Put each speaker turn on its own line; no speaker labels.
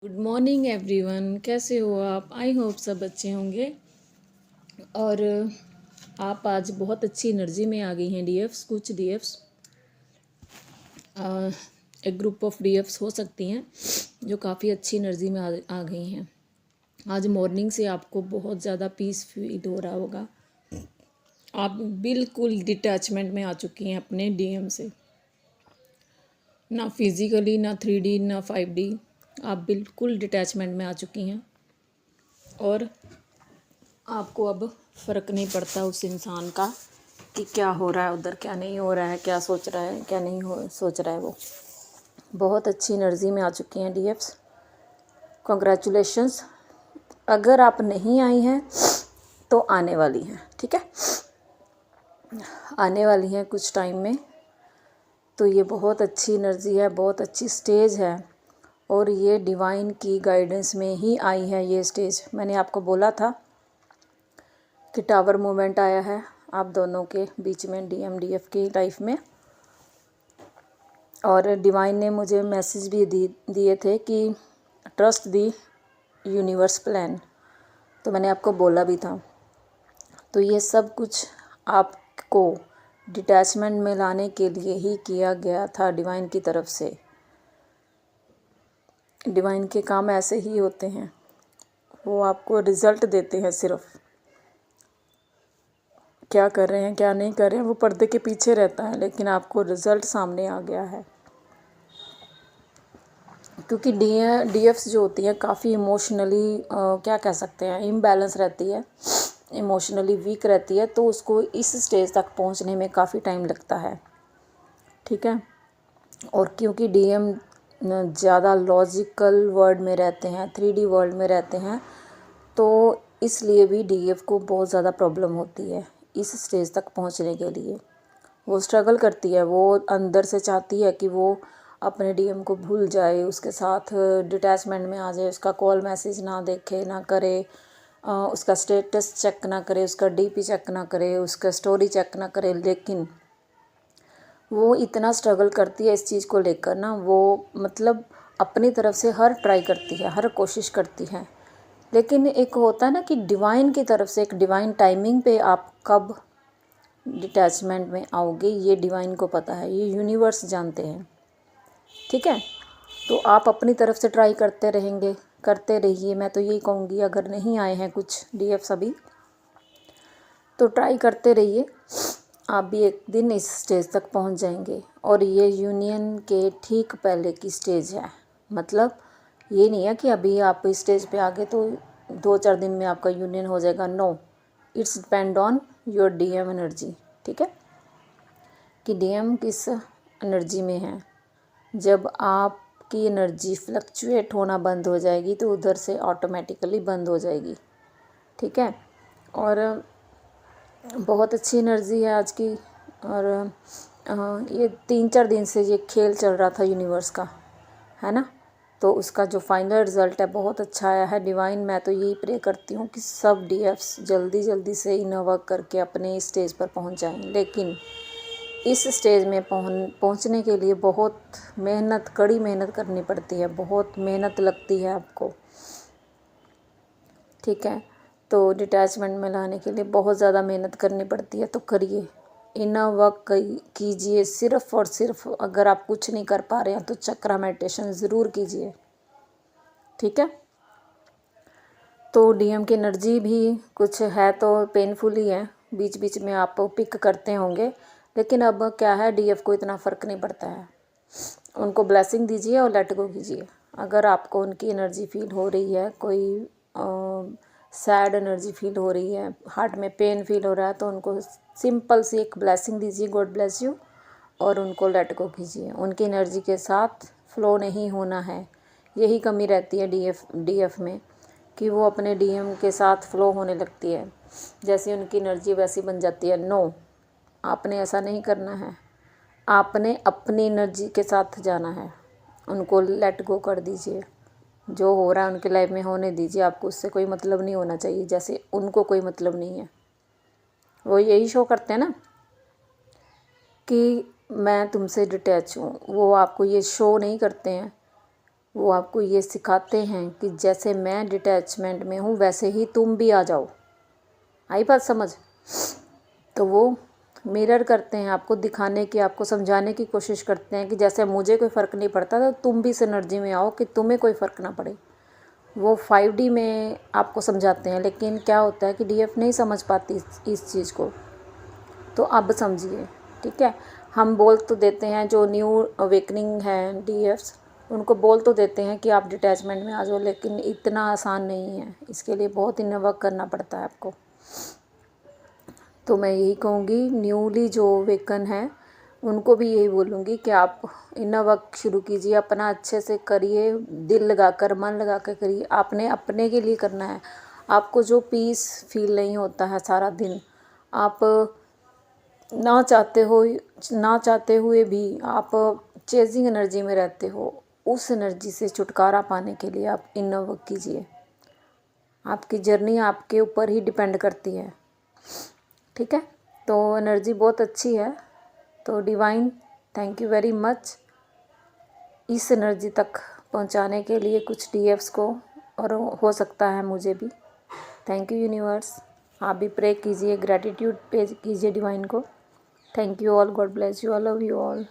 Good morning everyone, कैसे हो आप? आई होप सब अच्छे होंगे। और आप आज बहुत अच्छी एनर्जी में आ गई हैं। डीएफ्स, कुछ डीएफ्स, एक ग्रुप ऑफ डीएफ्स हो सकती हैं जो काफ़ी अच्छी एनर्जी में आ गई हैं। आज मॉर्निंग से आपको बहुत ज़्यादा पीस फील हो रहा होगा। आप बिल्कुल डिटैचमेंट में आ चुकी हैं अपने डीएम से। ना फिज़िकली, ना 3D, ना 5D, आप बिल्कुल डिटैचमेंट में आ चुकी हैं। और आपको अब फ़र्क नहीं पड़ता उस इंसान का कि क्या हो रहा है उधर, क्या नहीं हो रहा है, क्या सोच रहा है, क्या नहीं हो सोच रहा है। वो बहुत अच्छी एनर्जी में आ चुकी हैं डीएफ्स। कॉन्ग्रेचुलेशंस। अगर आप नहीं आई हैं तो आने वाली हैं, ठीक है, आने वाली हैं कुछ टाइम में। तो ये बहुत अच्छी एनर्जी है, बहुत अच्छी स्टेज है। और ये डिवाइन की गाइडेंस में ही आई है ये स्टेज। मैंने आपको बोला था कि टावर मूवमेंट आया है आप दोनों के बीच में, डीएफ की लाइफ में। और डिवाइन ने मुझे मैसेज भी दिए थे कि ट्रस्ट दी यूनिवर्स प्लान। तो मैंने आपको बोला भी था। तो ये सब कुछ आपको डिटैचमेंट में लाने के लिए ही किया गया था डिवाइन की तरफ से। डिवाइन के काम ऐसे ही होते हैं, वो आपको रिज़ल्ट देते हैं। सिर्फ क्या कर रहे हैं क्या नहीं कर रहे हैं वो पर्दे के पीछे रहता है, लेकिन आपको रिज़ल्ट सामने आ गया है। क्योंकि डीएफ्स जो होती हैं काफ़ी इमोशनली, क्या कह सकते हैं, इम्बैलेंस रहती है, इमोशनली वीक रहती है। तो उसको इस स्टेज तक पहुंचने में काफ़ी टाइम लगता है, ठीक है। और क्योंकि डीएम ज़्यादा लॉजिकल वर्ल्ड में रहते हैं, 3D वर्ल्ड में रहते हैं, तो इसलिए भी डीएफ को बहुत ज़्यादा प्रॉब्लम होती है इस स्टेज तक पहुंचने के लिए। वो स्ट्रगल करती है, वो अंदर से चाहती है कि वो अपने डीएम को भूल जाए, उसके साथ डिटैचमेंट में आ जाए, उसका कॉल मैसेज ना देखे ना करे, उसका स्टेटस चेक ना करे, उसका डीपी चेक ना करे, उसका स्टोरी चेक ना करे। लेकिन वो इतना स्ट्रगल करती है इस चीज़ को लेकर ना, वो मतलब अपनी तरफ से हर ट्राई करती है, हर कोशिश करती है। लेकिन एक होता है ना कि डिवाइन की तरफ से एक डिवाइन टाइमिंग पे आप कब डिटैचमेंट में आओगे, ये डिवाइन को पता है, ये यूनिवर्स जानते हैं, ठीक है। तो आप अपनी तरफ से ट्राई करते रहेंगे, करते रहिए। मैं तो यही कहूँगी, अगर नहीं आए हैं कुछ डीएफ अभी तो ट्राई करते रहिए, आप भी एक दिन इस स्टेज तक पहुंच जाएंगे। और ये यूनियन के ठीक पहले की स्टेज है। मतलब ये नहीं है कि अभी आप इस स्टेज पे आ गए तो 2-4 दिन में आपका यूनियन हो जाएगा। No, it's depend on your DM energy, ठीक है, कि डीएम किस एनर्जी में है। जब आपकी एनर्जी फ्लक्चुएट होना बंद हो जाएगी तो उधर से ऑटोमेटिकली बंद हो जाएगी, ठीक है। और बहुत अच्छी एनर्जी है आज की। और ये 3-4 दिन से ये खेल चल रहा था यूनिवर्स का, है ना। तो उसका जो फाइनल रिज़ल्ट है बहुत अच्छा आया है। डिवाइन, मैं तो यही प्रे करती हूँ कि सब डीएफ्स जल्दी जल्दी से इनर वर्क करके अपने स्टेज पर पहुँच जाएं। लेकिन इस स्टेज में पहुँचने के लिए बहुत मेहनत, कड़ी मेहनत करनी पड़ती है, बहुत मेहनत लगती है आपको, ठीक है। तो डिटैचमेंट में लाने के लिए बहुत ज़्यादा मेहनत करनी पड़ती है। तो करिए, इनर वर्क कीजिए सिर्फ़ और सिर्फ। अगर आप कुछ नहीं कर पा रहे हैं तो चक्रा मेडिटेशन ज़रूर कीजिए, ठीक है। तो डीएम की एनर्जी भी कुछ है तो पेनफुल ही है, बीच बीच में आप पिक करते होंगे। लेकिन अब क्या है, डीएफ को इतना फ़र्क नहीं पड़ता है। उनको ब्लेसिंग दीजिए और लेट गो कीजिए। अगर आपको उनकी एनर्जी फील हो रही है, कोई सैड एनर्जी फील हो रही है, हार्ट में पेन फील हो रहा है, तो उनको सिंपल सी एक ब्लेसिंग दीजिए, गॉड ब्लेस यू, और उनको लेट गो कीजिए। उनकी एनर्जी के साथ फ्लो नहीं होना है, यही कमी रहती है डीएफ में, कि वो अपने डीएम के साथ फ्लो होने लगती है, जैसी उनकी एनर्जी वैसी बन जाती है। नो, आपने ऐसा नहीं करना है। आपने अपनी एनर्जी के साथ जाना है। उनको लेट गो कर दीजिए, जो हो रहा है उनके लाइफ में होने दीजिए। आपको उससे कोई मतलब नहीं होना चाहिए, जैसे उनको कोई मतलब नहीं है। वो यही शो करते हैं ना कि मैं तुमसे डिटैच हूँ, वो आपको ये शो नहीं करते हैं वो आपको ये सिखाते हैं कि जैसे मैं डिटैचमेंट में हूँ वैसे ही तुम भी आ जाओ। आई बात समझ? तो वो मिरर करते हैं, आपको दिखाने की, आपको समझाने की कोशिश करते हैं कि जैसे मुझे कोई फ़र्क नहीं पड़ता तो तुम भी इस एनर्जी में आओ कि तुम्हें कोई फ़र्क ना पड़े। वो 5D में आपको समझाते हैं, लेकिन क्या होता है कि डीएफ नहीं समझ पाती इस चीज़ को। तो अब समझिए, ठीक है। हम बोल तो देते हैं, जो न्यू अवेकनिंग है डीएफ्स, उनको बोल तो देते हैं कि आप डिटैचमेंट में आ जाओ, लेकिन इतना आसान नहीं है। इसके लिए बहुत इनर वर्क करना पड़ता है आपको। तो मैं यही कहूँगी, न्यूली जो अवेकन है उनको भी यही बोलूँगी कि आप इनर वर्क शुरू कीजिए, अपना अच्छे से करिए, दिल लगाकर, मन लगा कर करिए। आपने अपने के लिए करना है। आपको जो पीस फील नहीं होता है सारा दिन, आप ना चाहते हुए भी आप चेजिंग एनर्जी में रहते हो, उस एनर्जी से छुटकारा पाने के लिए आप इनर वर्क कीजिए। आपकी जर्नी आपके ऊपर ही डिपेंड करती है, ठीक है। तो एनर्जी बहुत अच्छी है। तो divine, thank you very much इस एनर्जी तक पहुंचाने के लिए, कुछ डीएफ्स को, और हो सकता है मुझे भी। Thank you universe. आप भी प्रे कीजिए, ग्रैटिट्यूड पे कीजिए डिवाइन को। Thank you all, God bless you all, love you all.